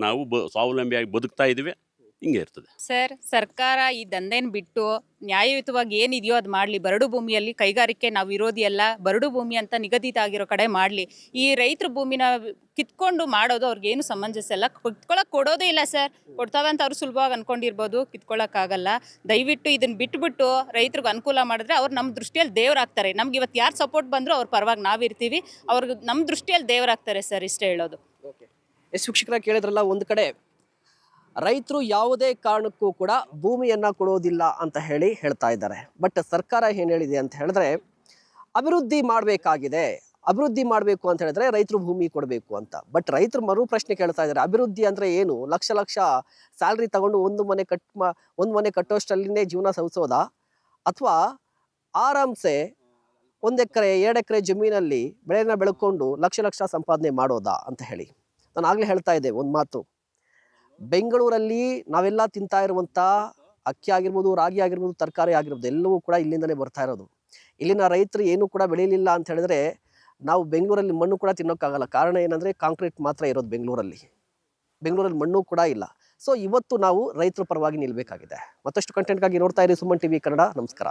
[SPEAKER 1] ನಾವು ಸ್ವಾವಲಂಬಿಯಾಗಿ ಬದುಕ್ತಾ ಇದ್ದೀವಿ, ಹಿಂಗೆ ಇರ್ತದೆ.
[SPEAKER 2] ಸರ್, ಸರ್ಕಾರ ಈ ದಂಧೆನ ಬಿಟ್ಟು ನ್ಯಾಯಯುತವಾಗಿ ಏನಿದೆಯೋ ಅದು ಮಾಡಲಿ. ಬರಡು ಭೂಮಿಯಲ್ಲಿ ಕೈಗಾರಿಕೆ ನಾವು ವಿರೋಧಿ ಅಲ್ಲ, ಬರಡು ಭೂಮಿ ಅಂತ ನಿಗದಿತ ಆಗಿರೋ ಕಡೆ ಮಾಡಲಿ. ಈ ರೈತರ ಭೂಮಿನ ಕಿತ್ಕೊಂಡು ಮಾಡೋದು ಅವ್ರಿಗೇನು ಸಮಂಜಸ ಅಲ್ಲ. ಕಿತ್ಕೊಳ್ಳೋಕೆ ಕೊಡೋದೇ ಇಲ್ಲ ಸರ್. ಕೊಡ್ತಾವೆ ಅಂತ ಅವ್ರು ಸುಲಭವಾಗಿ ಅನ್ಕೊಂಡಿರ್ಬೋದು, ಕಿತ್ಕೊಳ್ಳೋಕ್ಕಾಗಲ್ಲ. ದಯವಿಟ್ಟು ಇದನ್ನು ಬಿಟ್ಬಿಟ್ಟು ರೈತರಿಗೆ ಅನುಕೂಲ ಮಾಡಿದ್ರೆ ಅವ್ರು ನಮ್ಮ ದೃಷ್ಟಿಯಲ್ಲಿ ದೇವರಾಗ್ತಾರೆ. ನಮ್ಗೆ ಇವತ್ತು ಯಾರು ಸಪೋರ್ಟ್ ಬಂದರೂ ಅವ್ರ ಪರವಾಗಿ ನಾವಿರ್ತೀವಿ. ಅವ್ರಿಗೆ ನಮ್ಮ ದೃಷ್ಟಿಯಲ್ಲಿ ದೇವರಾಗ್ತಾರೆ ಸರ್, ಇಷ್ಟೇ ಹೇಳೋದು.
[SPEAKER 5] ವೀಕ್ಷಕರ ಕೇಳಿದ್ರಲ್ಲ, ಒಂದು ಕಡೆ ರೈತರು ಯಾವುದೇ ಕಾರಣಕ್ಕೂ ಕೂಡ ಭೂಮಿಯನ್ನ ಕೊಡೋದಿಲ್ಲ ಅಂತ ಹೇಳ್ತಾ ಇದ್ದಾರೆ. ಬಟ್ ಸರ್ಕಾರ ಏನು ಹೇಳಿದೆ ಅಂತ ಹೇಳಿದ್ರೆ, ಅಭಿವೃದ್ಧಿ ಮಾಡಬೇಕಾಗಿದೆ, ಅಭಿವೃದ್ಧಿ ಮಾಡಬೇಕು ಅಂತ ಹೇಳಿದ್ರೆ ರೈತರು ಭೂಮಿ ಕೊಡಬೇಕು ಅಂತ. ಬಟ್ ರೈತರು ಮರು ಪ್ರಶ್ನೆ ಕೇಳ್ತಾ ಇದ್ದಾರೆ, ಅಭಿವೃದ್ಧಿ ಅಂದರೆ ಏನು? ಲಕ್ಷ ಸ್ಯಾಲ್ರಿ ತಗೊಂಡು ಒಂದು ಮನೆ ಕಟ್ಟೋಷ್ಟಲ್ಲಿನೇ ಜೀವನ ಸವಿಸೋದಾ, ಅಥವಾ ಆರಾಮ್ಸೆ 1 ಎಕರೆ 2 ಎಕರೆ ಜಮೀನಲ್ಲಿ ಬೆಳೆನ ಬೆಳ್ಕೊಂಡು ಲಕ್ಷ ಸಂಪಾದನೆ ಮಾಡೋದಾ ಅಂತ ಹೇಳಿ. ನಾನು ಆಗಲೇ ಹೇಳ್ತಾ ಇದ್ದೆ ಒಂದು ಮಾತು, ಬೆಂಗಳೂರಲ್ಲಿ ನಾವೆಲ್ಲ ತಿಂತಾ ಇರುವಂಥ ಅಕ್ಕಿ ಆಗಿರ್ಬೋದು, ರಾಗಿ ಆಗಿರ್ಬೋದು, ತರಕಾರಿ ಆಗಿರ್ಬೋದು, ಎಲ್ಲವೂ ಕೂಡ ಇಲ್ಲಿಂದಲೇ ಬರ್ತಾ ಇರೋದು. ಇಲ್ಲಿನ ರೈತರು ಏನೂ ಕೂಡ ಬೆಳೀಲಿಲ್ಲ ಅಂತ ಹೇಳಿದ್ರೆ ನಾವು ಬೆಂಗಳೂರಲ್ಲಿ ಮಣ್ಣು ಕೂಡ ತಿನ್ನೋಕ್ಕಾಗಲ್ಲ. ಕಾರಣ ಏನಂದರೆ ಕಾಂಕ್ರೀಟ್ ಮಾತ್ರ ಇರೋದು ಬೆಂಗಳೂರಲ್ಲಿ ಮಣ್ಣು ಕೂಡ ಇಲ್ಲ. ಸೊ ಇವತ್ತು ನಾವು ರೈತರ ಪರವಾಗಿ ನಿಲ್ಲಬೇಕಾಗಿದೆ. ಮತ್ತಷ್ಟು ಕಂಟೆಂಟ್ಗಾಗಿ ನೋಡ್ತಾ ಇರಿ ಸುಮನ್ ಟಿವಿ ಕನ್ನಡ. ನಮಸ್ಕಾರ.